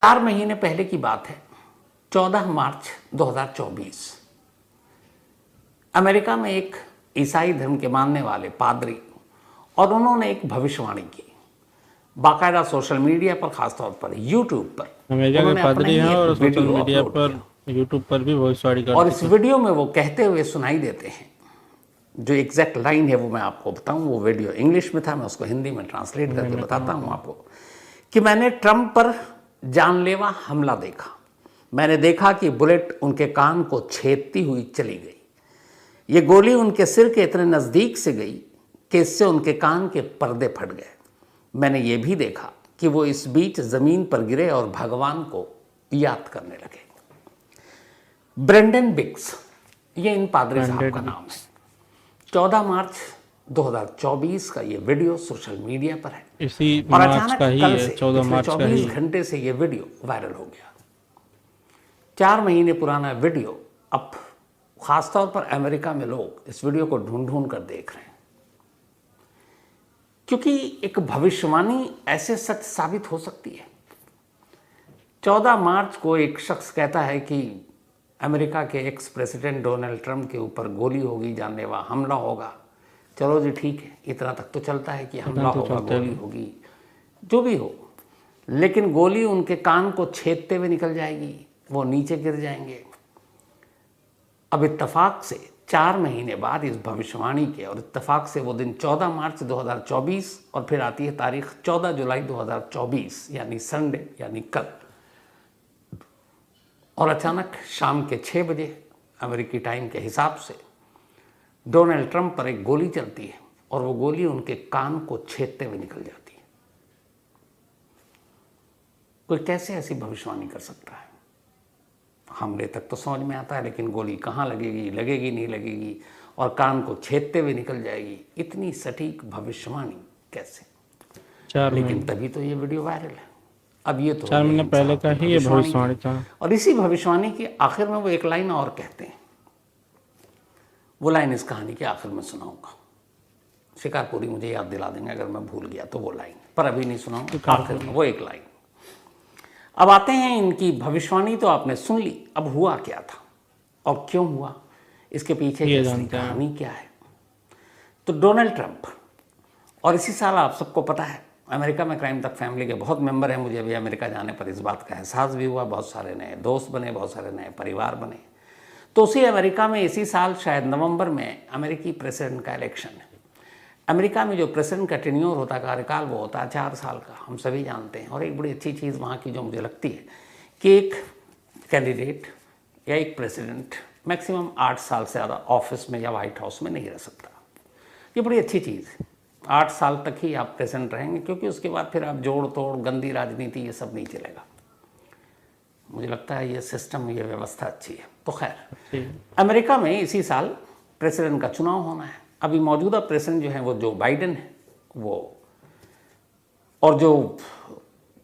4 महीने पहले की बात है, 14 मार्च 2024। अमेरिका में एक ईसाई धर्म के मानने वाले पादरी और उन्होंने एक भविष्यवाणी की, बाकायदा सोशल मीडिया पर, खासतौर पर यूट्यूब पर अमेरिका के उन्होंने अपना पादरी ही हैं एक और सोशल वीडियो मीडिया अपलोड पर, किया यूट्यूब पर भी भविष्यवाणी कर और इस चुके हैं। वीडियो में वो कहते हुए सुनाई देते हैं, जो एग्जैक्ट लाइन है वो मैं आपको बताऊं। वो वीडियो इंग्लिश में था, मैं उसको हिंदी में ट्रांसलेट करके बताता हूं आपको कि मैंने ट्रंप पर जानलेवा हमला देखा। मैंने देखा कि बुलेट उनके कान को छेदती हुई चली गई। ये गोली उनके सिर के इतने नज़दीक से गई कि इससे उनके कान के पर्दे फट गए। मैंने ये भी देखा कि वो इस बीच ज़मीन पर गिरे और भगवान को याद करने लगे। ब्रेंडन बिग्स, ये इन पादरी साहब का नाम है। 14 मार्च 2024 का ये वीडियो सोशल मीडिया पर है इसी और मार्च का अचानक ही कल है, से 14 पिछले मार्च का 24 ही। घंटे से ये वीडियो वायरल हो गया। 4 महीने पुराना वीडियो अब खासतौर पर अमेरिका में लोग इस वीडियो को ढूंढ ढूंढ कर देख रहे हैं, क्योंकि एक भविष्यवाणी ऐसे सच साबित हो सकती है। 14 मार्च को एक शख्स कहता है कि अमेरिका के एक्स प्रेसिडेंट डोनाल्ड ट्रंप के ऊपर गोली होगी, जानलेवा हमला होगा। चलो जी ठीक है, इतना तक तो चलता है कि हमला होगा, गोली होगी, जो भी हो, लेकिन गोली उनके कान को छेदते हुए निकल जाएगी, वो नीचे गिर जाएंगे। अब इत्तेफाक से 4 महीने बाद इस भविष्यवाणी के, और इत्तेफाक से वो दिन 14 मार्च 2024 और फिर आती है तारीख 14 जुलाई 2024, यानी संडे, यानी कल। और अचानक शाम के 6 बजे अमेरिकी टाइम के हिसाब से डोनाल्ड ट्रंप पर एक गोली चलती है और वो गोली उनके कान को छेदते हुए निकल जाती है। कोई कैसे ऐसी भविष्यवाणी कर सकता है? हमले तक तो समझ में आता है, लेकिन गोली कहाँ लगेगी, लगेगी नहीं लगेगी, और कान को छेदते हुए निकल जाएगी, इतनी सटीक भविष्यवाणी कैसे? लेकिन तभी तो ये वीडियो वायरल है। अब ये तो 4 महीने पहले का ही ये भविष्यवाणी था। और इसी भविष्यवाणी की आखिर में वो एक लाइन और कहते हैं। वो लाइन इस कहानी के आखिर में सुनाऊंगा। शिकारपुरी मुझे याद दिला देंगे अगर मैं भूल गया तो वो लाइन, पर अभी नहीं सुनाऊंगा। आखिर में वो एक लाइन। अब आते हैं इनकी भविष्यवाणी, तो आपने सुन ली। अब हुआ क्या था और क्यों हुआ, इसके पीछे की असली कहानी क्या है? तो डोनाल्ड ट्रंप, और इसी साल आप सबको पता है अमेरिका में क्राइम तक फैमिली के बहुत मेंबर हैं। मुझे अभी अमेरिका जाने पर इस बात का एहसास भी हुआ। बहुत सारे नए दोस्त बने, बहुत सारे नए परिवार बने। तो उसी अमेरिका में इसी साल शायद नवंबर में अमेरिकी प्रेसिडेंट का इलेक्शन है। अमेरिका में जो प्रेसिडेंट का टेन्योर होता, कार्यकाल, वो होता है 4 साल का, हम सभी जानते हैं। और एक बड़ी अच्छी चीज़ वहाँ की जो मुझे लगती है कि एक कैंडिडेट या एक प्रेसिडेंट मैक्सिमम 8 साल से ज़्यादा ऑफिस में या वाइट हाउस में नहीं रह सकता। ये बड़ी अच्छी चीज़ है। 8 साल तक ही आप प्रेसिडेंट रहेंगे, क्योंकि उसके बाद फिर आप जोड़ तोड़, गंदी राजनीति, ये सब नहीं चलेगा। मुझे लगता है ये सिस्टम, ये व्यवस्था अच्छी है। तो खैर, अमेरिका में इसी साल प्रेसिडेंट का चुनाव होना है। अभी मौजूदा प्रेसिडेंट जो है वो जो बाइडेन है, वो, और जो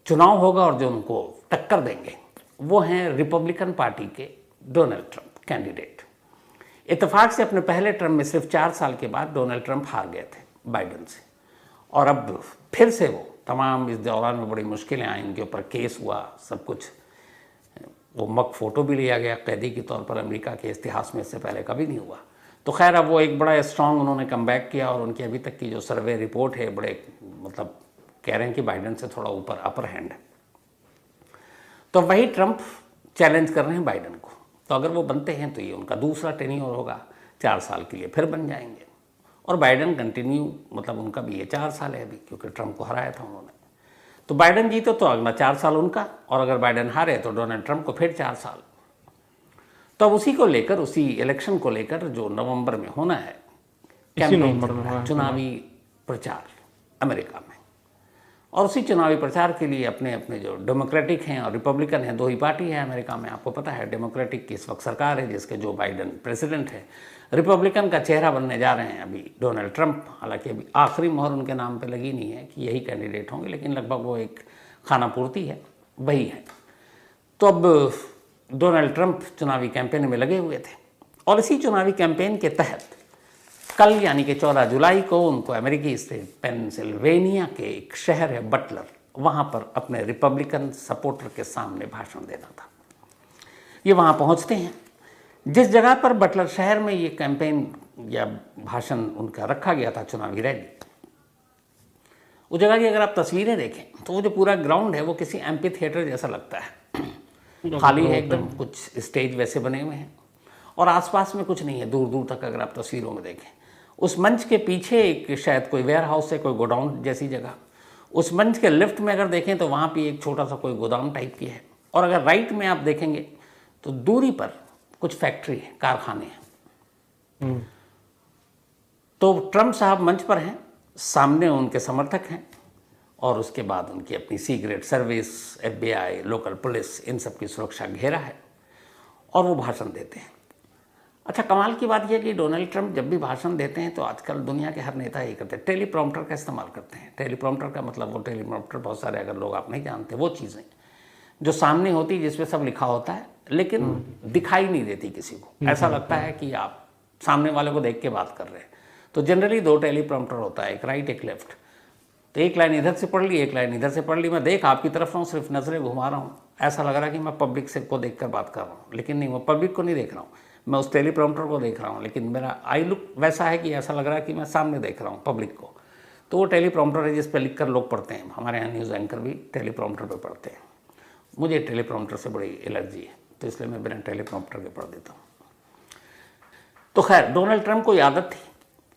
चुनाव होगा और जो उनको टक्कर देंगे वो हैं रिपब्लिकन पार्टी के डोनाल्ड ट्रंप कैंडिडेट। इत्तेफाक से अपने पहले टर्म में सिर्फ 4 साल के बाद डोनाल्ड ट्रंप हार गए थे बाइडेन से, और अब फिर से वो तमाम, इस दौरान में बड़ी मुश्किलें आई, उनके ऊपर केस हुआ, सब कुछ। वो मक फोटो भी लिया गया कैदी के तौर पर, अमेरिका के इतिहास में इससे पहले कभी नहीं हुआ। तो खैर, अब वो एक बड़ा स्ट्रांग उन्होंने कमबैक किया, और उनकी अभी तक की जो सर्वे रिपोर्ट है, बड़े मतलब कह रहे हैं कि बाइडेन से थोड़ा ऊपर, अपर हैंड है। तो वही ट्रंप चैलेंज कर रहे हैं बाइडेन को। तो अगर वो बनते हैं तो ये उनका दूसरा टेन्योर होगा, 4 साल के लिए फिर बन जाएंगे। और बाइडेन कंटिन्यू, मतलब उनका भी ये 4 साल है अभी, क्योंकि ट्रंप को हराया था उन्होंने। तो बाइडेन जीते तो अगला 4 साल उनका, और अगर बाइडेन हारे तो डोनाल्ड ट्रंप को फिर 4 साल। तो अब उसी को लेकर, उसी इलेक्शन को लेकर जो नवंबर में होना है, चुनावी प्रचार अमेरिका में, और उसी चुनावी प्रचार के लिए अपने अपने जो डेमोक्रेटिक हैं और रिपब्लिकन हैं, 2 ही पार्टी है अमेरिका में, आपको पता है। डेमोक्रेटिक की इस वक्त सरकार है, जिसके जो बाइडेन प्रेसिडेंट है। रिपब्लिकन का चेहरा बनने जा रहे हैं अभी डोनाल्ड ट्रंप। हालांकि अभी आखिरी मोहर उनके नाम पे लगी नहीं है कि यही कैंडिडेट होंगे, लेकिन लगभग वो एक खाना पूर्ति है, वही है। तो अब डोनाल्ड ट्रंप चुनावी कैंपेन में लगे हुए थे, और इसी चुनावी कैंपेन के तहत कल यानी कि 14 जुलाई को उनको अमेरिकी स्टेट पेंसिल्वेनिया के एक शहर है बटलर, वहाँ पर अपने रिपब्लिकन सपोर्टर के सामने भाषण देना था। ये वहाँ पहुँचते हैं, जिस जगह पर बटलर शहर में ये कैंपेन या भाषण उनका रखा गया था, चुनावी रैली, उस जगह की अगर आप तस्वीरें देखें तो वो जो पूरा ग्राउंड है वो किसी एम्पी थिएटर जैसा लगता है। खाली है एकदम, कुछ स्टेज वैसे बने हुए हैं और आसपास में कुछ नहीं है दूर दूर तक। अगर आप तस्वीरों में देखें, उस मंच के पीछे एक शायद कोई वेयर हाउस है, कोई गोडाउन जैसी जगह। उस मंच के लेफ्ट में अगर देखें तो वहाँ पे एक छोटा सा कोई गोदाम टाइप की है, और अगर राइट में आप देखेंगे तो दूरी पर कुछ फैक्ट्री है, कारखाने हैं। तो ट्रंप साहब मंच पर हैं, सामने उनके समर्थक हैं और उसके बाद उनकी अपनी secret service, FBI, local police, इन सब की सुरक्षा घेरा है और वो भाषण देते हैं। अच्छा, कमाल की बात यह कि डोनाल्ड ट्रंप जब भी भाषण देते हैं तो आजकल दुनिया के हर नेता यही करते हैं, टेलीप्रॉम्प्टर का इस्तेमाल करते हैं। टेलीप्रॉम्प्टर का मतलब, वो टेलीप्रॉम्प्टर बहुत सारे अगर लोग आप नहीं जानते, वो चीज़ें जो सामने होती जिसपे सब लिखा होता है लेकिन दिखाई नहीं देती किसी को, ऐसा लगता है कि आप सामने वाले को देख के बात कर रहे हैं। तो जनरली 2 टेलीप्रॉम्प्टर होता है, एक राइट एक लेफ्ट। तो एक लाइन इधर से पढ़ ली, एक लाइन इधर से पढ़ ली। मैं देख आपकी तरफ रहा हूँ, सिर्फ नज़रें घुमा रहा हूँ, ऐसा लग रहा है कि मैं पब्लिक से को देख कर बात कर रहा हूँ, लेकिन नहीं, मैं पब्लिक को नहीं देख रहा हूँ, मैं उस टेलीप्रॉम्प्टर को देख रहा हूँ। लेकिन मेरा आई लुक वैसा है कि ऐसा लग रहा है कि मैं सामने देख रहा हूँ पब्लिक को। तो वो टेलीप्रॉम्प्टर है जिस पर लिख कर लोग पढ़ते हैं। हमारे यहाँ न्यूज़ एंकर भी टेलीप्रॉम्प्टर पर पढ़ते हैं। मुझे टेलीप्रॉम्प्टर से बड़ी एलर्जी है, तो इसलिए मैं बिना टेलीप्रॉम्प्टर के पढ़ देता हूँ। तो खैर, डोनाल्ड ट्रंप को आदत थी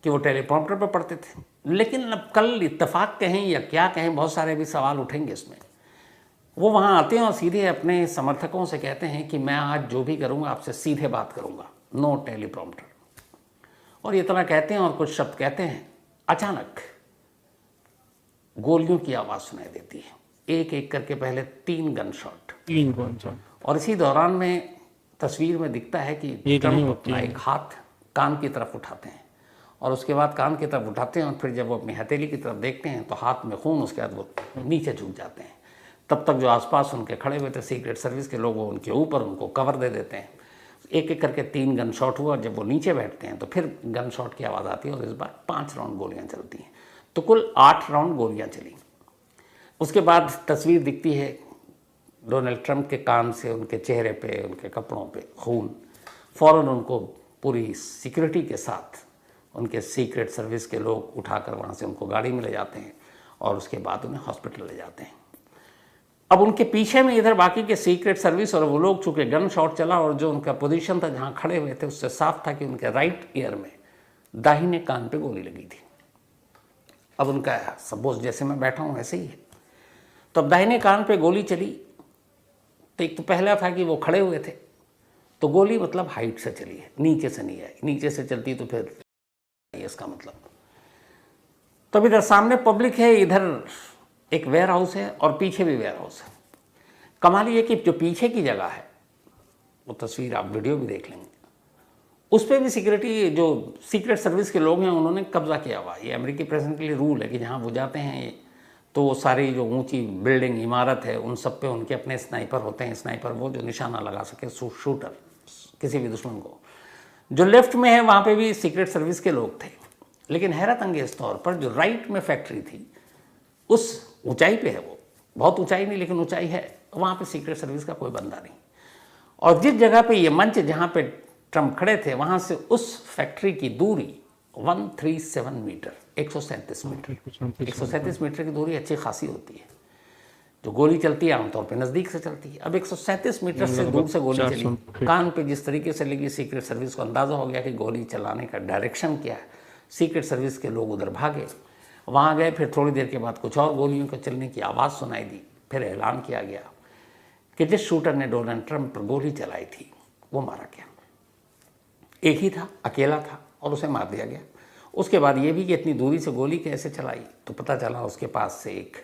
कि वो टेलीप्रॉम्प्टर पर पढ़ते थे। लेकिन अब कल इत्तेफाक कहें या क्या कहें, बहुत सारे भी सवाल उठेंगे इसमें। वो वहाँ आते हैं और सीधे अपने समर्थकों से कहते हैं कि मैं आज जो भी करूँगा आपसे सीधे बात करूँगा, नो टेलीप्रॉम्प्टर। और इतना कहते हैं और कुछ शब्द कहते हैं, अचानक गोलियों की आवाज़ सुनाई देती है, एक एक करके पहले 3 गन शॉट। और इसी दौरान में तस्वीर में दिखता है कि ट्रंप अपना एक हाथ कान की तरफ उठाते हैं और उसके बाद कान की तरफ उठाते हैं और फिर जब वो अपनी हथेली की तरफ देखते हैं तो हाथ में खून, उसके बाद वो नीचे झुक जाते हैं। तब तक जो आसपास उनके खड़े हुए थे सीक्रेट सर्विस के लोग, वो उनके ऊपर उनको कवर दे देते हैं। एक एक करके 3 गन शॉट हुआ और जब वो नीचे बैठते हैं तो फिर गन शॉट की आवाज़ आती है और इस बार 5 राउंड गोलियाँ चलती हैं। तो कुल 8 राउंड गोलियाँ चली। उसके बाद तस्वीर दिखती है डोनाल्ड ट्रंप के कान से, उनके चेहरे पे, उनके कपड़ों पे खून। फ़ौरन उनको पूरी सिक्योरिटी के साथ उनके सीक्रेट सर्विस के लोग उठाकर वहाँ से उनको गाड़ी में ले जाते हैं और उसके बाद उन्हें हॉस्पिटल ले जाते हैं। अब उनके पीछे में इधर बाकी के सीक्रेट सर्विस और वो लोग, चूँकि गन शॉट चला और जो उनका पोजीशन था जहाँ खड़े हुए थे उससे साफ था कि उनके राइट ईयर में दाहिने कान पे गोली लगी थी। अब उनका सपोज जैसे मैं बैठा हूँ ऐसे ही है। तो अब दाहिने कान पे गोली चली तो एक तो पहला था कि वो खड़े हुए थे, तो गोली मतलब हाइट से चली है, नीचे से नहीं आई। नीचे से चलती तो फिर इसका मतलब। तो इधर सामने पब्लिक है, इधर एक वेयर हाउस है और पीछे भी वेयर हाउस है। कमाल ये कि जो पीछे की जगह है, वो तस्वीर आप वीडियो भी देख लेंगे, उस पर भी सिक्योरिटी, जो सीक्रेट सर्विस के लोग हैं उन्होंने कब्जा किया हुआ। ये अमेरिकी प्रेसिडेंट के लिए रूल है कि जहाँ वो जाते हैं तो वो सारी जो ऊंची बिल्डिंग, इमारत है, उन सब पे उनके अपने स्नाइपर होते हैं। स्नाइपर वो जो निशाना लगा सके, शूटर किसी भी दुश्मन को। जो लेफ्ट में है वहाँ पे भी सीक्रेट सर्विस के लोग थे। लेकिन हैरत अंगेज तौर पर जो राइट में फैक्ट्री थी, उस ऊंचाई पे है, वो बहुत ऊंचाई नहीं लेकिन ऊंचाई है, वहाँ पे सीक्रेट सर्विस का कोई बंदा नहीं। और जिस जगह पे ये मंच जहाँ पे ट्रंप खड़े थे, वहाँ से उस फैक्ट्री की दूरी 137 मीटर, 137 मीटर। 137 मीटर की दूरी अच्छी खासी होती है। जो गोली चलती है आमतौर पे नज़दीक से चलती है। अब 137 मीटर से दूर से गोली चली, कान पे जिस तरीके से लगी, सीक्रेट सर्विस को अंदाज़ा हो गया कि गोली चलाने का डायरेक्शन क्या है। सीक्रेट सर्विस के लोग उधर भागे, वहाँ गए। फिर थोड़ी देर के बाद कुछ और गोलियों के चलने की आवाज़ सुनाई दी। फिर ऐलान किया गया कि जिस शूटर ने डोनाल्ड ट्रंप पर गोली चलाई थी वो मारा गया। एक ही था, अकेला था और उसे मार दिया गया। उसके बाद ये भी कि इतनी दूरी से गोली कैसे चलाई, तो पता चला उसके पास से एक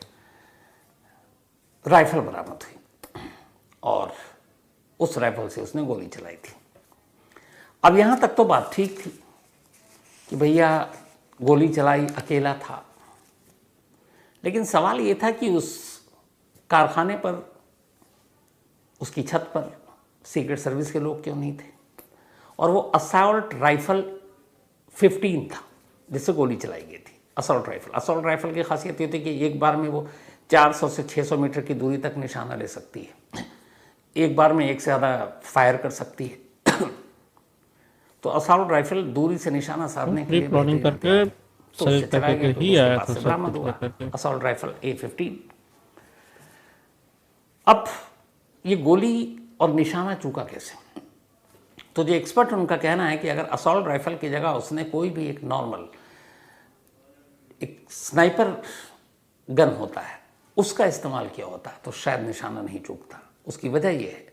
राइफल बरामद हुई और उस राइफल से उसने गोली चलाई थी। अब यहाँ तक तो बात ठीक थी कि भैया गोली चलाई, अकेला था। लेकिन सवाल ये था कि उस कारखाने पर, उसकी छत पर सीक्रेट सर्विस के लोग क्यों नहीं थे? और वो असॉल्ट राइफल 15 था जिससे गोली चलाई गई थी। असॉल्ट राइफल की खासियत ये थी कि एक बार में वो 400 से 600 मीटर की दूरी तक निशाना ले सकती है, एक बार में एक से ज़्यादा फायर कर सकती है। तो असॉल्ट राइफल दूरी से निशाना साधने के प्री लिए प्लानिंग बेहतरीन करके हथियार है। तो उससे सेलेक्ट चलाया करके गया तो ही उसके आया पास था से सब बरामद कुछ हुआ करके। Assault rifle A15। अब ये गोली और निशाना चूका कैसे? तो जो एक्सपर्ट उनका कहना है कि अगर असॉल्ट राइफल की जगह उसने कोई भी एक नॉर्मल एक स्नाइपर गन होता है उसका इस्तेमाल किया होता तो शायद निशाना नहीं चूकता। उसकी वजह यह है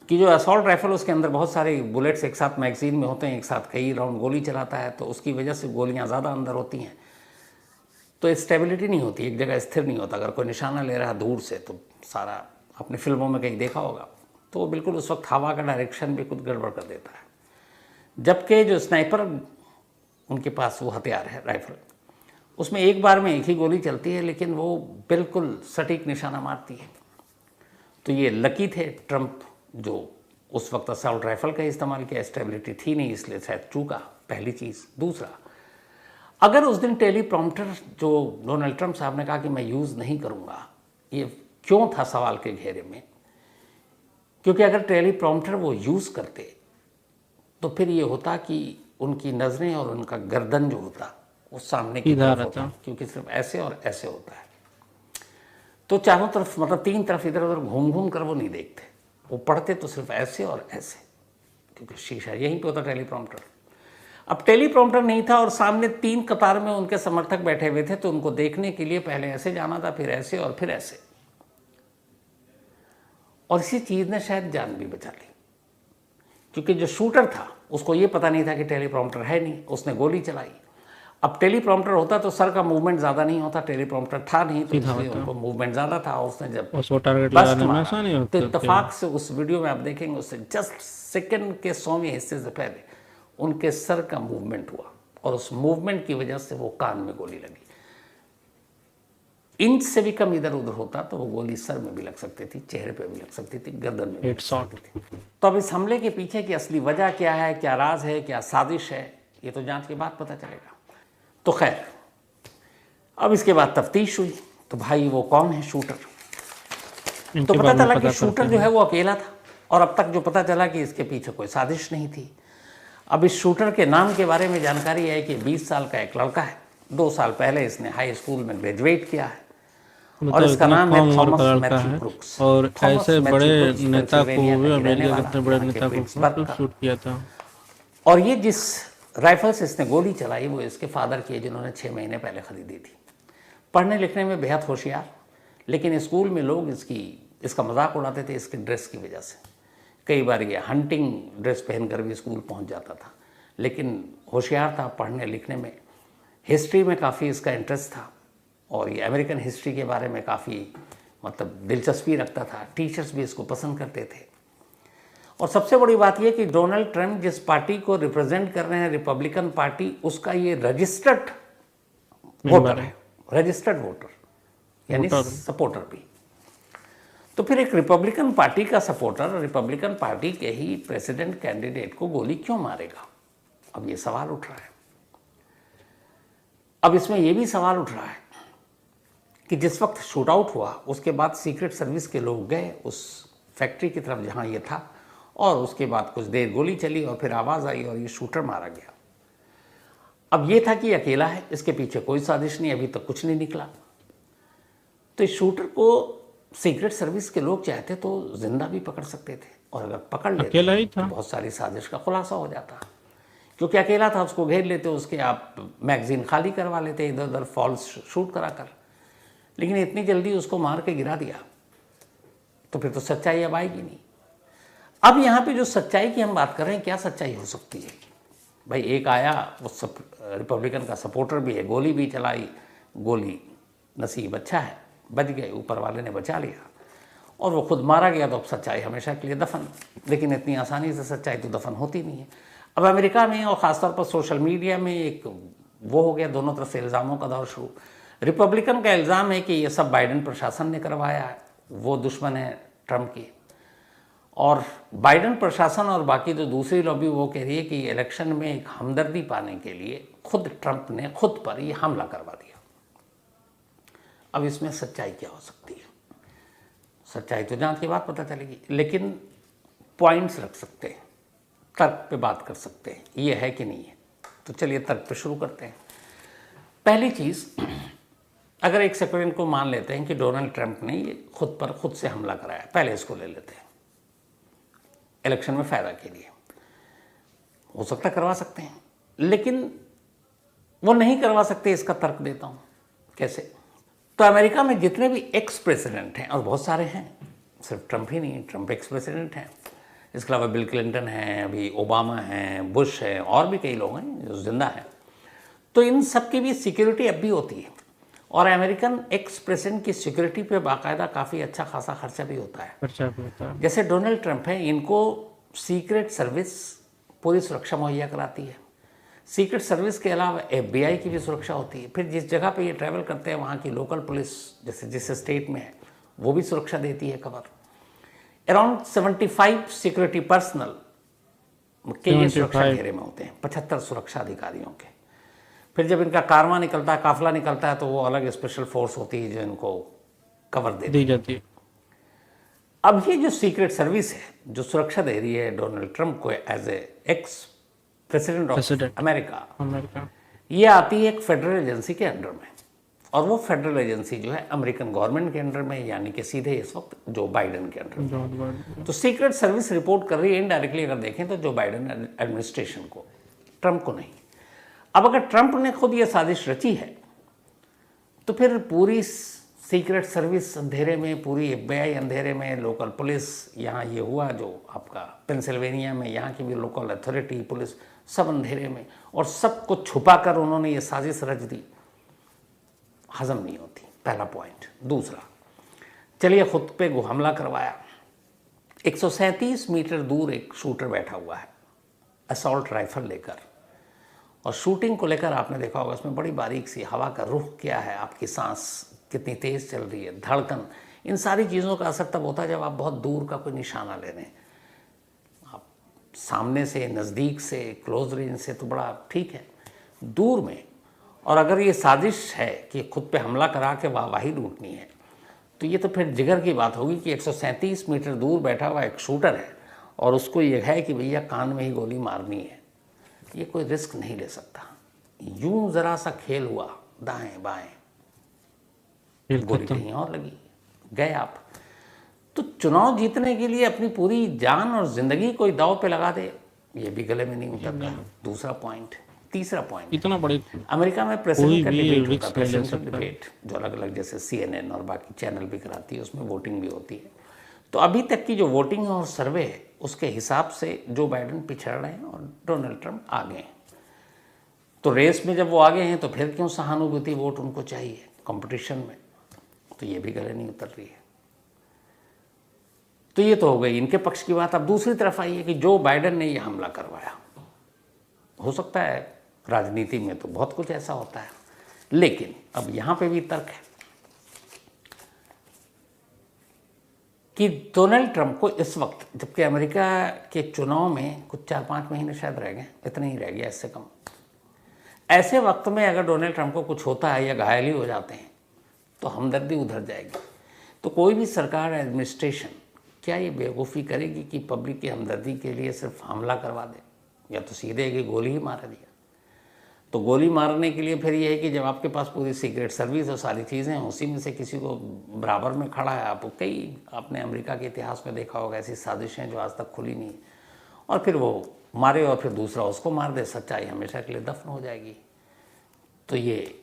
कि जो असॉल्ट राइफल उसके अंदर बहुत सारे बुलेट्स एक साथ मैगजीन में होते हैं, एक साथ कई राउंड गोली चलाता है, तो उसकी वजह से गोलियां ज़्यादा अंदर होती हैं, तो स्टेबिलिटी नहीं होती, एक जगह स्थिर नहीं होता। अगर कोई निशाना ले रहा है दूर से तो सारा, अपने फिल्मों में कहीं देखा होगा, तो वो बिल्कुल उस वक्त हवा का डायरेक्शन भी कुछ गड़बड़ कर देता है। जबकि जो स्नाइपर उनके पास वो हथियार है राइफल, उसमें एक बार में एक ही गोली चलती है लेकिन वो बिल्कुल सटीक निशाना मारती है। तो ये लकी थे ट्रंप जो उस वक्त असॉल्ट राइफल का इस्तेमाल किया, स्टेबिलिटी थी नहीं इसलिए शायद चूका, पहली चीज़। दूसरा, अगर उस दिन टेलीप्रॉम्प्टर जो डोनाल्ड ट्रंप साहब ने कहा कि मैं यूज़ नहीं करूँगा, ये क्यों था सवाल के घेरे में? क्योंकि अगर टेलीप्रॉम्प्टर वो यूज़ करते तो फिर ये होता कि उनकी नज़रें और उनका गर्दन जो होता वो सामने की तरफ होता, क्योंकि सिर्फ ऐसे और ऐसे होता है। तो चारों तरफ, मतलब तीन तरफ इधर उधर घूम घूम कर वो नहीं देखते, वो पढ़ते तो सिर्फ ऐसे और ऐसे, क्योंकि शीशा यहीं पे होता टेलीप्रॉम्प्टर। अब टेलीप्रॉम्प्टर नहीं था और सामने तीन कतार में उनके समर्थक बैठे हुए थे, तो उनको देखने के लिए पहले ऐसे जाना था, फिर ऐसे और फिर ऐसे, और इसी चीज़ ने शायद जान भी बचा ली। क्योंकि जो शूटर था उसको ये पता नहीं था कि टेलीप्रॉम्प्टर है नहीं, उसने गोली चलाई। अब टेलीप्रॉम्प्टर होता तो सर का मूवमेंट ज़्यादा नहीं होता, टेलीप्रॉम्प्टर था नहीं तो इसलिए उनको मूवमेंट ज़्यादा था। उसने जब बस्ट मारा तो इत्तेफाक से उस वीडियो में आप देखेंगे उससे जस्ट सेकंड के 100वें हिस्से से पहले उनके सर का मूवमेंट हुआ, और उस मूवमेंट की वजह से वो कान में गोली लगी। इंच से भी कम इधर उधर होता तो वो गोली सर में भी लग सकती थी, चेहरे पे भी लग सकती थी, गर्दन में भी लग सकती थी। तो अब इस हमले के पीछे की असली वजह क्या है, क्या राज है, क्या साजिश है, ये तो जांच के बाद पता चलेगा। तो खैर, अब इसके बाद तफ्तीश हुई तो भाई वो कौन है शूटर, तो पता चला कि शूटर जो है वो अकेला था, और अब तक जो पता चला कि इसके पीछे कोई साजिश नहीं थी। अब इस शूटर के नाम के बारे में जानकारी है कि 20 साल का एक लड़का है, 2 साल पहले इसने हाई स्कूल में ग्रेजुएट किया है, और इसका नाम है थॉमस मैथ्यू क्रूक्स। और ऐसे बड़े नेता को भी, अमेरिका के इतने बड़े नेता को शूट किया था। और ये जिस राइफल से इसने गोली चलाई वो इसके फादर की है, जिन्होंने 6 महीने पहले खरीदी थी। पढ़ने लिखने में बेहद होशियार, लेकिन स्कूल में लोग इसका मजाक उड़ाते थे इसके ड्रेस की वजह से। कई बार ये हंटिंग ड्रेस पहनकर भी स्कूल पहुंच जाता था, लेकिन होशियार था पढ़ने लिखने में। हिस्ट्री में काफ़ी इसका इंटरेस्ट था, और ये अमेरिकन हिस्ट्री के बारे में काफ़ी मतलब दिलचस्पी रखता था। टीचर्स भी इसको पसंद करते थे। और सबसे बड़ी बात यह कि डोनाल्ड ट्रंप जिस पार्टी को रिप्रेजेंट कर रहे हैं, रिपब्लिकन पार्टी, उसका ये रजिस्टर्ड वोटर है, रजिस्टर्ड वोटर यानी सपोर्टर भी। तो फिर एक रिपब्लिकन पार्टी का सपोर्टर रिपब्लिकन पार्टी के ही प्रेसिडेंट कैंडिडेट को गोली क्यों मारेगा? अब ये सवाल उठ रहा है। अब इसमें यह भी सवाल उठ रहा है कि जिस वक्त शूट आउट हुआ उसके बाद सीक्रेट सर्विस के लोग गए उस फैक्ट्री की तरफ जहां ये था, और उसके बाद कुछ देर गोली चली और फिर आवाज़ आई और ये शूटर मारा गया। अब ये था कि अकेला है, इसके पीछे कोई साजिश नहीं, अभी तक कुछ नहीं निकला। तो इस शूटर को सीक्रेट सर्विस के लोग चाहते तो जिंदा भी पकड़ सकते थे, और अगर पकड़ लेते अकेला ही था तो बहुत सारी साजिश का खुलासा हो जाता। क्योंकि अकेला था, उसको घेर लेते, उसके आप मैगजीन खाली करवा लेते इधर उधर फॉल्स शूट कराकर, लेकिन इतनी जल्दी उसको मार के गिरा दिया तो फिर तो सच्चाई अब आएगी नहीं। अब यहाँ पे जो सच्चाई की हम बात कर रहे हैं, क्या सच्चाई हो सकती है? भाई एक आया, वो रिपब्लिकन का सपोर्टर भी है, गोली भी चलाई, गोली नसीब अच्छा है बच गए, ऊपर वाले ने बचा लिया, और वो खुद मारा गया, तो अब सच्चाई हमेशा के लिए दफन। लेकिन इतनी आसानी से सच्चाई तो दफन होती नहीं है। अब अमेरिका में और ख़ासतौर पर सोशल मीडिया में एक वो हो गया, दोनों तरफ से इल्ज़ामों का दौर शुरू। रिपब्लिकन का इल्ज़ाम है कि ये सब बाइडेन प्रशासन ने करवाया है, वो दुश्मन है ट्रंप की, और बाइडेन प्रशासन और बाकी जो दूसरी लॉबी वो कह रही है कि इलेक्शन में एक हमदर्दी पाने के लिए खुद ट्रंप ने खुद पर ये हमला करवा दिया। अब इसमें सच्चाई क्या हो सकती है? सच्चाई तो जांच के बाद पता चलेगी, लेकिन पॉइंट्स रख सकते हैं, तर्क पे बात कर सकते हैं, ये है कि नहीं है। तो चलिए तर्क पे शुरू करते हैं। पहली चीज़, अगर एक सेकंड को मान लेते हैं कि डोनाल्ड ट्रंप ने ये खुद पर खुद से हमला कराया, पहले इसको ले लेते हैं इलेक्शन में फ़ायदा के लिए, हो सकता करवा सकते हैं, लेकिन वो नहीं करवा सकते, इसका तर्क देता हूँ। कैसे? तो अमेरिका में जितने भी एक्स प्रेसिडेंट हैं, और बहुत सारे हैं, सिर्फ ट्रंप ही नहीं, ट्रंप एक्स प्रेसिडेंट हैं, इसके अलावा बिल क्लिंटन हैं, अभी ओबामा हैं, बुश हैं, और भी कई लोग हैं जो जिंदा हैं। तो इन सब की भी सिक्योरिटी अब भी होती है, और अमेरिकन एक्स प्रेसिडेंट की सिक्योरिटी पे बाकायदा काफ़ी अच्छा खासा खर्चा भी होता है। जैसे डोनाल्ड ट्रंप है, इनको सीक्रेट सर्विस पूरी सुरक्षा मुहैया कराती है। सीक्रेट सर्विस के अलावा FBI की भी सुरक्षा होती है। फिर जिस जगह पे ये ट्रैवल करते हैं वहाँ की लोकल पुलिस, जैसे जिस स्टेट में है, वो भी सुरक्षा देती है कवर। अराउंड 75 सिक्योरिटी पर्सनल के ये सुरक्षा घेरे में होते हैं, 75 सुरक्षा अधिकारियों के। फिर जब इनका कारवां निकलता है, काफिला निकलता है, तो वो अलग स्पेशल फोर्स होती है जो इनको कवर दी जाती है। अब ये जो सीक्रेट सर्विस है जो सुरक्षा दे रही है डोनाल्ड ट्रंप को as a ex president of America, ये आती है एक फेडरल एजेंसी के अंडर में, और वो फेडरल एजेंसी जो है अमेरिकन गवर्नमेंट के अंडर में, यानी कि सीधे इस वक्त जो बाइडेन के अंडर में। तो सीक्रेट सर्विस रिपोर्ट कर रही है इनडायरेक्टली, अगर देखें तो जो बाइडेन एडमिनिस्ट्रेशन को, ट्रंप को नहीं। अब अगर ट्रंप ने खुद ये साजिश रची है, तो फिर पूरी सीक्रेट सर्विस अंधेरे में, पूरी FBI अंधेरे में, लोकल पुलिस, यहाँ ये हुआ जो आपका पेंसिल्वेनिया में, यहाँ की भी लोकल अथॉरिटी पुलिस, सब अंधेरे में, और सब कुछ छुपा कर उन्होंने ये साजिश रच दी, हजम नहीं होती। पहला पॉइंट। दूसरा, चलिए खुद पे हमला करवाया, 137 मीटर दूर एक शूटर बैठा हुआ है असॉल्ट राइफल लेकर, और शूटिंग को लेकर आपने देखा होगा उसमें बड़ी बारीक सी हवा का रुख क्या है, आपकी सांस कितनी तेज़ चल रही है, धड़कन, इन सारी चीज़ों का असर तब होता है जब आप बहुत दूर का कोई निशाना ले रहे हैं। आप सामने से, नज़दीक से, क्लोज रेंज से तो बड़ा ठीक है, दूर में, और अगर ये साजिश है कि खुद पे हमला करा के वाहवाही लूटनी है, तो ये तो फिर जिगर की बात होगी कि 137 मीटर दूर बैठा हुआ एक शूटर है और उसको ये है कि भैया कान में ही गोली मारनी है, ये कोई रिस्क नहीं ले सकता। यूं ज़रा सा खेल हुआ दाएं बाएं, गोली कहीं और लगी, गए आप। तो चुनाव जीतने के लिए अपनी पूरी जान और जिंदगी कोई दाव पे लगा दे, ये भी गले में नहीं उतरता। दूसरा पॉइंट। तीसरा पॉइंट, इतना बड़े अमेरिका में प्रेसिडेंट का डिबेट होता है, प्रेसिडेंशियल डिबेट, जो अलग अलग जैसे CNN और बाकी चैनल भी कराती है, उसमें वोटिंग भी होती है। तो अभी तक की जो वोटिंग और सर्वे है उसके हिसाब से जो बाइडेन पिछड़ रहे हैं और डोनाल्ड ट्रंप आगे हैं। तो रेस में जब वो आगे हैं तो फिर क्यों सहानुभूति वोट उनको चाहिए कंपटीशन में, तो ये भी गले नहीं उतर रही है। तो ये तो हो गई इनके पक्ष की बात। अब दूसरी तरफ आई है कि जो बाइडेन ने ये हमला करवाया, हो सकता है राजनीति में तो बहुत कुछ ऐसा होता है, लेकिन अब यहां पे भी तर्क है कि डोनाल्ड ट्रंप को इस वक्त, जबकि अमेरिका के चुनाव में कुछ 4-5 महीने शायद रह गए, इतने ही रह गया, इससे कम, ऐसे वक्त में अगर डोनाल्ड ट्रंप को कुछ होता है या घायल ही हो जाते हैं तो हमदर्दी उधर जाएगी। तो कोई भी सरकार, एडमिनिस्ट्रेशन क्या ये बेवकूफ़ी करेगी कि पब्लिक की हमदर्दी के लिए सिर्फ हमला करवा दे, या तो सीधे कि गोली ही मार दिया। तो गोली मारने के लिए फिर ये है कि जब आपके पास पूरी सीक्रेट सर्विस और सारी चीज़ें हैं, उसी में से किसी को बराबर में खड़ा है, आप कई आपने अमेरिका के इतिहास में देखा होगा ऐसी साजिशें जो आज तक खुली नहीं, और फिर वो मारे और फिर दूसरा उसको मार दे, सच्चाई हमेशा के लिए दफन हो जाएगी। तो ये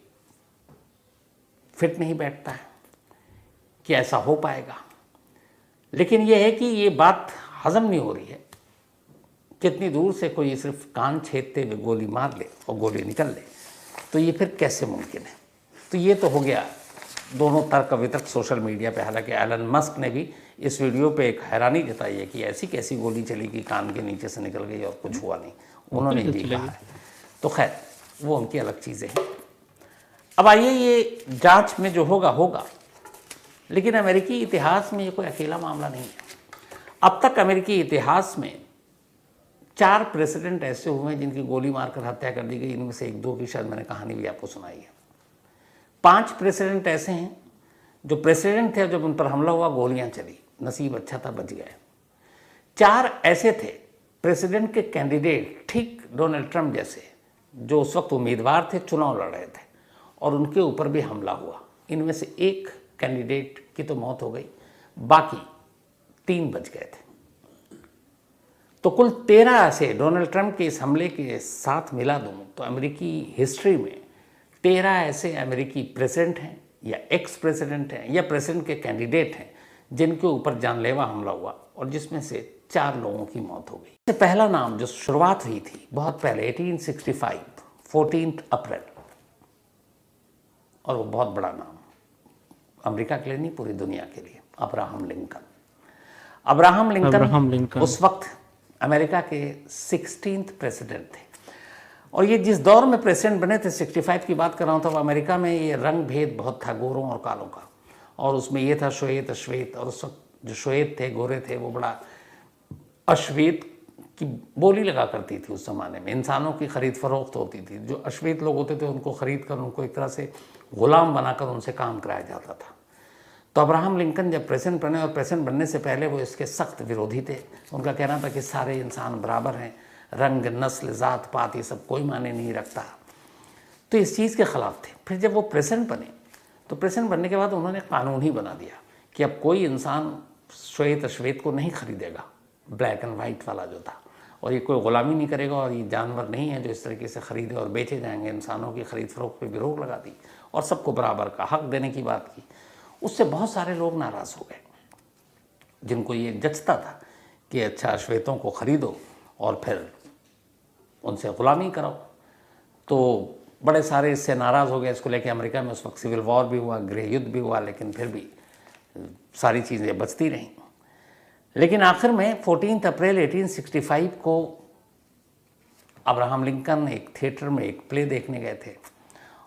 फिट नहीं बैठता है कि ऐसा हो पाएगा। लेकिन ये है कि ये बात हजम नहीं हो रही है, कितनी दूर से कोई सिर्फ कान छेदते हुए गोली मार ले और गोली निकल ले, तो ये फिर कैसे मुमकिन है। तो ये तो हो गया दोनों तर्क वितर्क सोशल मीडिया पे। हालांकि एलन मस्क ने भी इस वीडियो पे एक हैरानी जताई है कि ऐसी कैसी गोली चली कि कान के नीचे से निकल गई और कुछ हुआ नहीं, उन्होंने भी कहा है। तो खैर वो उनकी अलग चीज़ें हैं। अब आइए, ये जांच में जो होगा होगा, लेकिन अमेरिकी इतिहास में ये कोई अकेला मामला नहीं है। अब तक अमेरिकी इतिहास में 4 प्रेसिडेंट ऐसे हुए हैं जिनकी गोली मारकर हत्या कर दी गई। इनमें से 1-2 की शायद मैंने कहानी भी आपको सुनाई है। 5 प्रेसिडेंट ऐसे हैं जो प्रेसिडेंट थे, जब उन पर हमला हुआ गोलियां चली, नसीब अच्छा था बच गए। 4 ऐसे थे प्रेसिडेंट के कैंडिडेट, ठीक डोनाल्ड ट्रंप जैसे, जो उस वक्त उम्मीदवार थे, चुनाव लड़ रहे थे, और उनके ऊपर भी हमला हुआ। इनमें से एक कैंडिडेट की तो मौत हो गई, बाकी 3 बच गए थे। तो कुल 13 ऐसे, डोनाल्ड ट्रंप के इस हमले के साथ मिला दूं तो अमेरिकी हिस्ट्री में 13 ऐसे अमेरिकी प्रेसिडेंट हैं या एक्स प्रेसिडेंट हैं या प्रेसिडेंट के कैंडिडेट हैं जिनके ऊपर जानलेवा हमला हुआ, और जिसमें से 4 लोगों की मौत हो गई। इससे पहला नाम जो शुरुआत हुई थी बहुत पहले 1865 14 अप्रैल, और वो बहुत बड़ा नाम, अमेरिका के लिए नहीं पूरी दुनिया के लिए, अब्राहम लिंकन। अब्राहम लिंकन उस वक्त अमेरिका के 16th प्रेसिडेंट थे। और ये जिस दौर में प्रेसिडेंट बने थे, 65 की बात कर रहा हूँ, तब अमेरिका में ये रंग भेद बहुत था गोरों और कालों का, और उसमें ये था श्वेत अश्वेत, और उस वक्त जो श्वेत थे, गोरे थे, वो बड़ा अश्वेत की बोली लगा करती थी। उस ज़माने में इंसानों की खरीद फरोख्त होती थी। जो अश्वेत लोग होते थे उनको खरीद कर, उनको एक तरह से गुलाम बनाकर उनसे काम कराया जाता था। तो अब्राहम लिंकन जब प्रेसिडेंट बने, और प्रेसिडेंट बनने से पहले वो इसके सख्त विरोधी थे। उनका कहना था कि सारे इंसान बराबर हैं, रंग, नस्ल, जात पात ये सब कोई मायने नहीं रखता। तो इस चीज़ के ख़िलाफ़ थे। फिर जब वो प्रेसिडेंट बने, तो प्रेसिडेंट बनने के बाद उन्होंने कानून ही बना दिया कि अब कोई इंसान श्वेत अश्वेत को नहीं खरीदेगा, ब्लैक एंड वाइट वाला जो था, और ये कोई ग़ुलामी नहीं करेगा, और ये जानवर नहीं है जो इस तरीके से खरीदे और बेचे जाएंगे। इंसानों की खरीद फरोख्त पर भी रोक लगा दी, और सबको बराबर का हक देने की बात की। उससे बहुत सारे लोग नाराज़ हो गए, जिनको ये जचता था कि अच्छा श्वेतों को खरीदो और फिर उनसे ग़ुलामी कराओ। तो बड़े सारे इससे नाराज़ हो गए। इसको लेकर अमेरिका में उस वक्त सिविल वॉर भी हुआ, गृह युद्ध भी हुआ, लेकिन फिर भी सारी चीज़ें बचती रहीं। लेकिन आखिर में 14 अप्रैल 1865 को अब्राहम लिंकन एक थिएटर में एक प्ले देखने गए थे,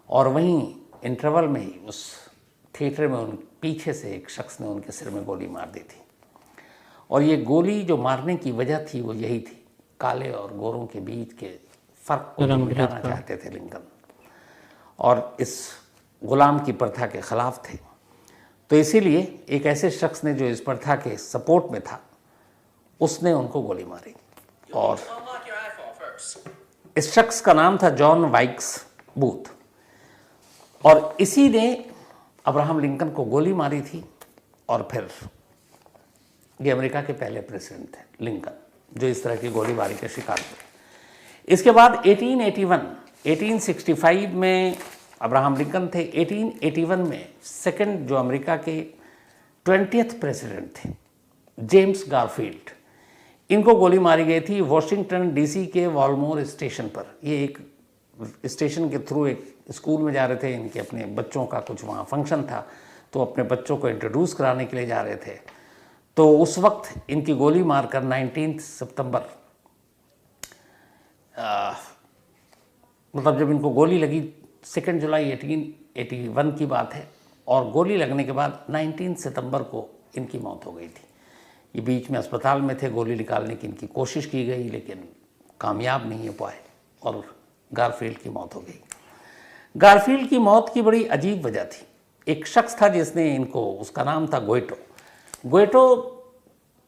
और वहीं इंटरवल में ही उस थिएटर में उन पीछे से एक शख्स ने उनके सिर में गोली मार दी थी। और ये गोली जो मारने की वजह थी वो यही थी, काले और गोरों के बीच के फ़र्क को मिटाना चाहते थे लिंकन, और इस गुलाम की प्रथा के ख़िलाफ़ थे। तो इसीलिए एक ऐसे शख्स ने जो इस प्रथा के सपोर्ट में था, उसने उनको गोली मारी। और इस शख्स का नाम था जॉन वाइक्स बूथ, और इसी ने अब्राहम लिंकन को गोली मारी थी। और फिर ये अमेरिका के पहले प्रेसिडेंट थे लिंकन, जो इस तरह की गोलीबारी के शिकार हुए। इसके बाद 1865 में अब्राहम लिंकन थे। 1881 में सेकंड जो अमेरिका के 20th प्रेसिडेंट थे, जेम्स गारफील्ड, इनको गोली मारी गई थी वॉशिंगटन डीसी के वॉलमोर स्टेशन पर। ये एक स्टेशन के थ्रू एक स्कूल में जा रहे थे, इनके अपने बच्चों का कुछ वहाँ फंक्शन था, तो अपने बच्चों को इंट्रोड्यूस कराने के लिए जा रहे थे। तो उस वक्त इनकी गोली मारकर 19 सितंबर, मतलब जब इनको गोली लगी 2 जुलाई 1881 की बात है, और गोली लगने के बाद 19 सितंबर को इनकी मौत हो गई थी। ये बीच में अस्पताल में थे, गोली निकालने की इनकी कोशिश की गई लेकिन कामयाब नहीं हो पाए, और गारफील्ड की मौत हो गई। गारफील्ड की मौत की बड़ी अजीब वजह थी। एक शख्स था जिसने इनको, उसका नाम था गोइटो। गोइटो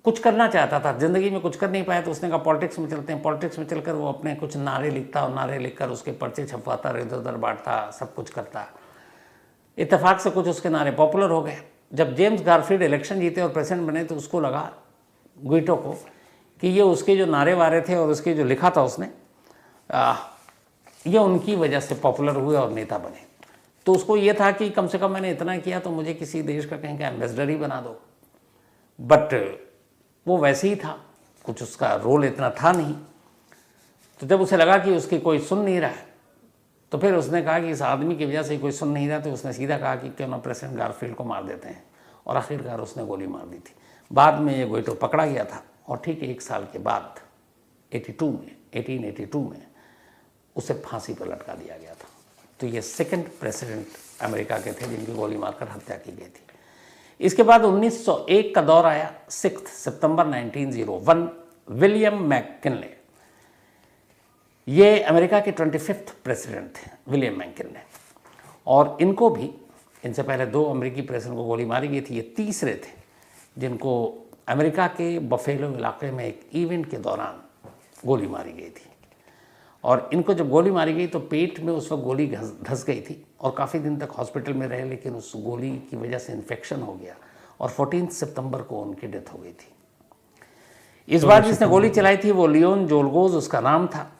कुछ करना चाहता था, ज़िंदगी में कुछ कर नहीं पाया, तो उसने कहा पॉलिटिक्स में चलते हैं। पॉलिटिक्स में चलकर वो अपने कुछ नारे लिखता, और नारे लिखकर उसके पर्चे छपवाता, इधर उधर बांटता, सब कुछ करता। इत्तेफाक से कुछ उसके नारे पॉपुलर हो गए। जब जेम्स गारफील्ड इलेक्शन जीते और प्रेसिडेंट बने, तो उसको लगा, गोइटो को, कि ये उसके जो नारे वारे थे और उसके जो लिखा था उसने, ये उनकी वजह से पॉपुलर हुए और नेता बने। तो उसको ये था कि कम से कम मैंने इतना किया तो मुझे किसी देश का कहीं का एम्बेसडर ही बना दो। बट वो वैसे ही था, कुछ उसका रोल इतना था नहीं। तो जब उसे लगा कि उसकी कोई सुन नहीं रहा है, तो फिर उसने कहा कि इस आदमी की वजह से कोई सुन नहीं रहा, तो उसने सीधा कहा कि क्यों ना प्रेसिडेंट गारफील्ड को मार देते हैं, और आखिरकार उसने गोली मार दी थी। बाद में ये गोइटो पकड़ा गया था, और ठीक 1 साल के बाद 1882 में उसे फांसी पर लटका दिया गया था। तो ये सेकंड प्रेसिडेंट अमेरिका के थे जिनकी गोली मारकर हत्या की गई थी। इसके बाद 1901 का दौर आया। 6 सितंबर 1901 विलियम मैककिनले, ये अमेरिका के 25th प्रेसिडेंट थे विलियम मैककिनले, और इनको भी इनसे पहले 2 अमेरिकी प्रेसिडेंट को गोली मारी गई थी, ये तीसरे थे जिनको अमेरिका के बफेलो इलाके में एक इवेंट के दौरान गोली मारी गई थी। और इनको जब गोली मारी गई तो पेट में उस वक्त गोली धंस गई थी और काफ़ी दिन तक हॉस्पिटल में रहे, लेकिन उस गोली की वजह से इन्फेक्शन हो गया और 14 सितंबर को उनकी डेथ हो गई थी। इस बार जिसने गोली चलाई थी वो लियोन जोलगोज उसका नाम था।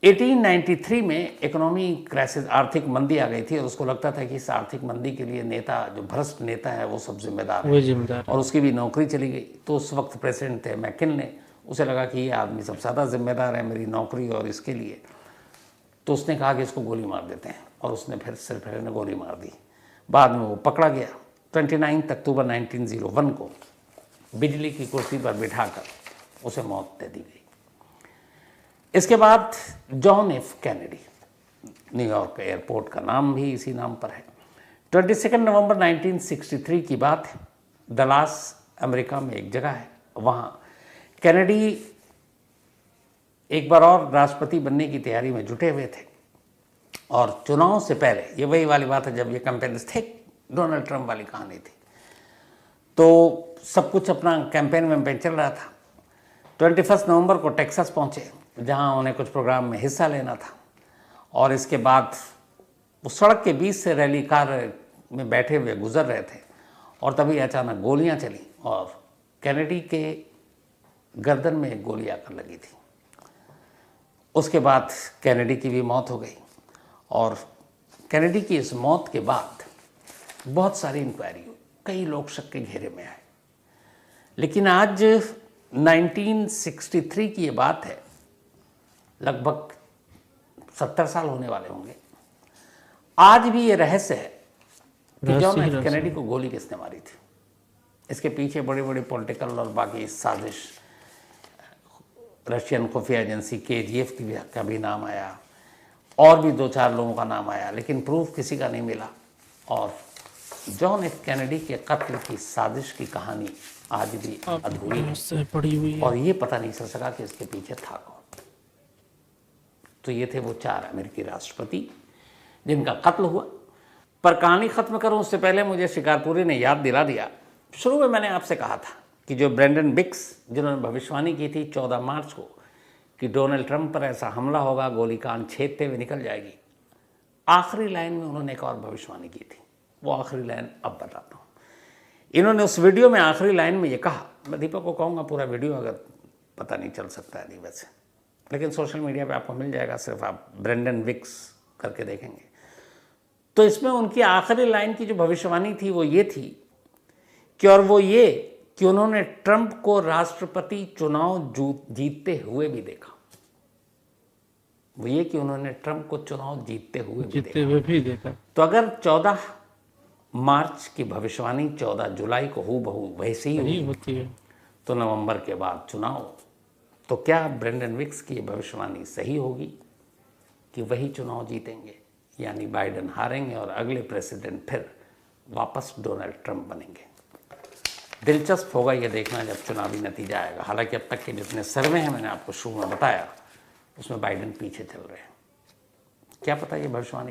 1893 में इकोनॉमी क्राइसिस, आर्थिक मंदी आ गई थी और उसको लगता था कि इस आर्थिक मंदी के लिए नेता, जो भ्रष्ट नेता है, वो सब जिम्मेदार है और उसकी भी नौकरी चली गई। तो उस वक्त प्रेसिडेंट थे मैकिनले, उसे लगा कि ये आदमी सबसे ज़्यादा जिम्मेदार है मेरी नौकरी और इसके लिए। तो उसने कहा कि इसको गोली मार देते हैं और उसने फिर सिर फैले ने गोली मार दी। बाद में वो पकड़ा गया। 29 अक्टूबर 1901 को बिजली की कुर्सी पर बिठाकर उसे मौत दे दी गई। इसके बाद John F Kennedy, New York airport का नाम भी इसी नाम पर है। 22 नवंबर 1963 की बात है। डलास अमेरिका में एक जगह है, वहाँ कैनेडी एक बार और राष्ट्रपति बनने की तैयारी में जुटे हुए थे और चुनाव से पहले, ये वही वाली बात है जब ये कैंपेन थे, डोनाल्ड ट्रंप वाली कहानी थी, तो सब कुछ अपना कैंपेन चल रहा था। 21 नवंबर को टेक्सास पहुंचे जहां उन्हें कुछ प्रोग्राम में हिस्सा लेना था और इसके बाद वो सड़क के बीच से रैली कार में बैठे हुए गुजर रहे थे और तभी अचानक गोलियां चली और कैनेडी के गर्दन में एक गोली आकर लगी थी। उसके बाद कैनेडी की भी मौत हो गई और कैनेडी की इस मौत के बाद बहुत सारी इंक्वायरी हुई, कई लोग शक के घेरे में आए। लेकिन आज 1963 की ये बात है, लगभग 70 साल होने वाले होंगे। आज भी ये रहस्य है कि जॉन एफ कैनेडी को गोली किसने मारी थी। इसके पीछे बड़ी बड़ी पॉलिटिकल और बाकी साजिश, रशियन खुफिया एजेंसी KGF का भी नाम आया और भी 2-4 लोगों का नाम आया, लेकिन प्रूफ किसी का नहीं मिला। और जॉन एफ कैनेडी के कत्ल की साजिश की कहानी आज भी अधूरी है और ये पता नहीं चल सका कि इसके पीछे था कौन। तो ये थे वो 4 अमेरिकी राष्ट्रपति जिनका कत्ल हुआ। पर कहानी खत्म करूं उससे पहले मुझे शिकारपुरी ने याद दिला दिया। शुरू में मैंने आपसे कहा था कि जो ब्रेंडन बिक्स, जिन्होंने भविष्यवाणी की थी 14 मार्च को कि डोनाल्ड ट्रंप पर ऐसा हमला होगा, गोली कान छेदते हुए निकल जाएगी, आखिरी लाइन में उन्होंने एक और भविष्यवाणी की थी। वो आखिरी लाइन अब बताता हूँ। इन्होंने उस वीडियो में आखिरी लाइन में ये कहा, मैं दीपक को कहूँगा पूरा वीडियो अगर पता नहीं चल सकता है नहीं वैसे, लेकिन सोशल मीडिया पे आपको मिल जाएगा, सिर्फ आप ब्रेंडन बिक्स करके देखेंगे। तो इसमें उनकी आखिरी लाइन की जो भविष्यवाणी थी वो ये थी कि उन्होंने ट्रंप को राष्ट्रपति चुनाव जीतते हुए भी देखा। वो ये कि उन्होंने ट्रंप को चुनाव जीतते हुए भी देखा। तो अगर 14 मार्च की भविष्यवाणी 14 जुलाई को हूबहू वैसे ही होती है तो नवंबर के बाद चुनाव, तो क्या ब्रेंडन बिक्स की भविष्यवाणी सही होगी कि वही चुनाव जीतेंगे, यानी बाइडेन हारेंगे और अगले प्रेसिडेंट फिर वापस डोनाल्ड ट्रंप बनेंगे। दिलचस्प होगा ये देखना जब चुनावी नतीजा आएगा। हालांकि अब तक के जितने सर्वे हैं, मैंने आपको शुरू में बताया, उसमें बाइडेन पीछे चल रहे हैं। क्या पता ये भविष्यवाणी